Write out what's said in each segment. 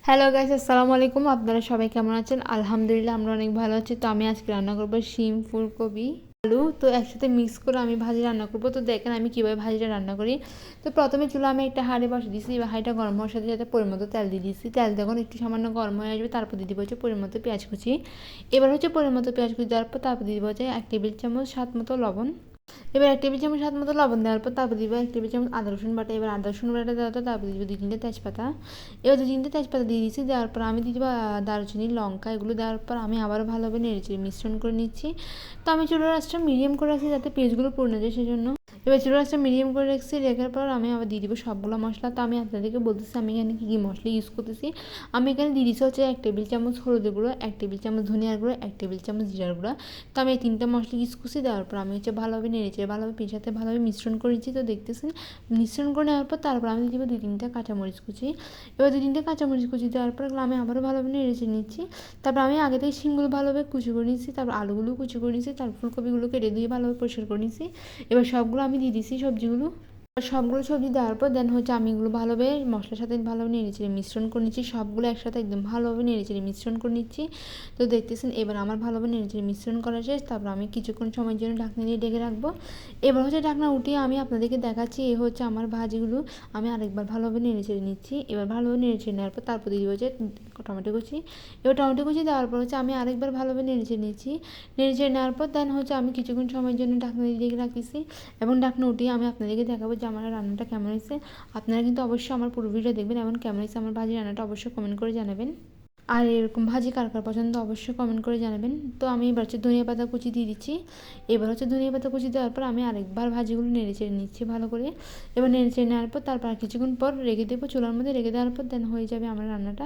Hello guys, আসসালামু আলাইকুম। আপনারা সবাই কেমন আছেন? আলহামদুলিল্লাহ আমরা অনেক ভালো আছি। তো আমি আজকে রান্না করব শিম, ফুলকপি, আলু তো একসাথে মিক্স করে আমি ভাজি রান্না করব। তো দেখেন আমি কীভাবে ভাজিটা রান্না করি। তো প্রথমে চুলা আমি একটা হাঁড়ি বসিয়ে দিয়েছি। এবার হাঁড়িটা গরম হওয়ার সাথে সাথে পরিমতো তেল দিয়ে দিয়েছি। তেল যখন একটু সামান্য গরম হয়ে আসবে তারপর দিয়ে দিব হচ্ছে পরিমতো পেঁয়াজ কুচি। এবার হচ্ছে পরিমতো পেঁয়াজ কুচি দেওয়ার পর তারপর দিয়ে দিব হচ্ছে 1 টেবিল চামচ স্বাদ মতো লবণ। এবার 1 টেবিল চামচ স্বাদ মতো লবণ দেওয়ার পর তারপর দিব 1 টেবিল চামচ আদা রসুন বাটা। এবার আদা রসুন বাটা দেওয়ার পর তারপর দিব 2-3টে তেজপাতা। এবার 2-3টে তেজপাতা দিয়ে দিচ্ছি। দেওয়ার পর আমি দিয়ে দেবো দারুচিনি, লঙ্কা। এগুলো দেওয়ার পর আমি আবারও ভালোভাবে নেড়েচেড়ে মিশ্রণ করে নিচ্ছি। তো আমি চুলার আঁচটা মিডিয়াম করে রাখছি যাতে পেঁয়াজগুলো পুড়ে না যায় সেজন্য। এবার চুলার আঁচটা মিডিয়াম করে রাখছি। রাখার পর আমি আবার দিয়ে দিব সবগুলো মশলা। তো আমি আপনাদেরকে বলতেছি আমি এখানে কী কী মশলা ইউজ করতেছি। আমি এখানে দিয়ে দিচ্ছি হচ্ছে 1 টেবিল চামচ হলুদের গুঁড়ো, 1 টেবিল চামচ ধনিয়ার গুঁড়ো, 1 টেবিল চামচ জিরার গুঁড়ো। তো আমি এই 3টা মশলা ইউজ করছি। দেওয়ার পর আমি হচ্ছে ভালোভাবে নেড়েচেড়ে ভালোভাবে পেঁয়াজের সাথে ভালোভাবে মিশ্রণ করে নিচ্ছি। তো দেখতেছেন মিশ্রণ করে নেওয়ার পর তারপর আমি দিয়ে দেবো 2-3টা কাঁচামরিচ কুচি। এবার 2-3টে কাঁচামরিচ কুচি দেওয়ার পর আমি আবারও ভালোভাবে নেড়েচেড়ে নিচ্ছি। তারপর আমি আগে থেকে শিমগুলো ভালোভাবে কুচি করে নিচ্ছি, তারপর আলুগুলো কুচি করে নিচ্ছি, তারপর ফুলকপিগুলো কেটে দিয়ে ভালোভাবে পরিষ্কার করে নিচ্ছি। এবার সবগুলো আমি দিয়ে দিচ্ছি সবজিগুলো। সবগুলো সবজি দেওয়ার পর দেন হচ্ছে আমি এগুলো ভালোভাবে মশলার সাথে ভালোভাবে নেড়েচেড়ে মিশ্রণ করে নিচ্ছি। সবগুলো একসাথে একদম ভালোভাবে নেড়েচেড়ে মিশ্রণ করে নিচ্ছি। তো দেখতেছেন এবার আমার ভালোভাবে নেড়েচেড়ে মিশ্রণ করা শেষ। তারপর আমি কিছুক্ষণ সময়ের জন্য ঢাকনা দিয়ে ঢেকে রাখবো। এবার হচ্ছে ঢাকনা উঠিয়ে আমি আপনাদেরকে দেখাচ্ছি এ হচ্ছে আমার ভাজিগুলো আমি আরেকবার ভালোভাবে নেড়েচেড়ে নিচ্ছি। এবার ভালোভাবে নেড়েচেড়ে নেওয়ার পর তারপর দিয়ে দিব হচ্ছে টমেটো কুচি। এবার টমেটো কুচি দেওয়ার পর হচ্ছে আমি আরেকবার ভালোভাবে নেড়েচেড়ে নিচ্ছি। নেড়েচেড়ে নেওয়ার পর দেন হচ্ছে আমি কিছুক্ষণ সময়ের জন্য ঢাকনা দিয়ে ঢেকে রাখতেছি এবং ঢাকনা উঠিয়ে আমি আপনাদেরকে দেখাবো যে আমার রান্নাটা কেমন হয়েছে। আপনারা কিন্তু অবশ্যই আমার পুরো ভিডিও দেখবেন এবং কেমন হয়েছে আমার ভাজি রান্নাটা অবশ্যই কমেন্ট করে জানাবেন। আর এরকম ভাজি কার কার পছন্দ অবশ্যই কমেন্ট করে জানাবেন। তো আমি এবার হচ্ছে ধনিয়া পাতা কুচি দিয়ে দিচ্ছি। এবার হচ্ছে ধনিয়া পাতা কুচি দেওয়ার পর আমি আরেকবার ভাজিগুলো নেড়েচেড়ে নিচ্ছি ভালো করে। এবার নেড়েচেড়ে নেওয়ার পর তারপর কিছুক্ষণ পর রেখে দেবো চুলার মধ্যে। রেখে দেওয়ার পর দেন হয়ে যাবে আমার রান্নাটা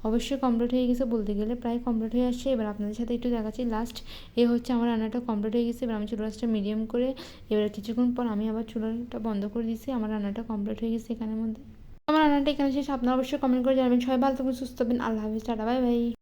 অবশ্যই কমপ্লিট হয়ে গেছে বলতে গেলে প্রায় কমপ্লিট হয়ে আসছে। এবার আপনাদের সাথে একটু দেখাচ্ছি লাস্ট এ হচ্ছে আমার রান্নাটা কমপ্লিট হয়ে গেছে। এবার আমি চুলার আঁচটা মিডিয়াম করে এবার কিছুক্ষণ পর আমি আবার চুলাটা বন্ধ করে দিচ্ছি। আমার রান্নাটা কমপ্লিট হয়ে গেছে এখানের মধ্যে। আমার রান্নাটা এখানে শেষ। আপনারা অবশ্যই কমেন্ট করে জানাবেন। সবাই ভালো থাকবেন, সুস্থ থাকবেন। আল্লাহ হাফিজ, টাটা, বাই বাই।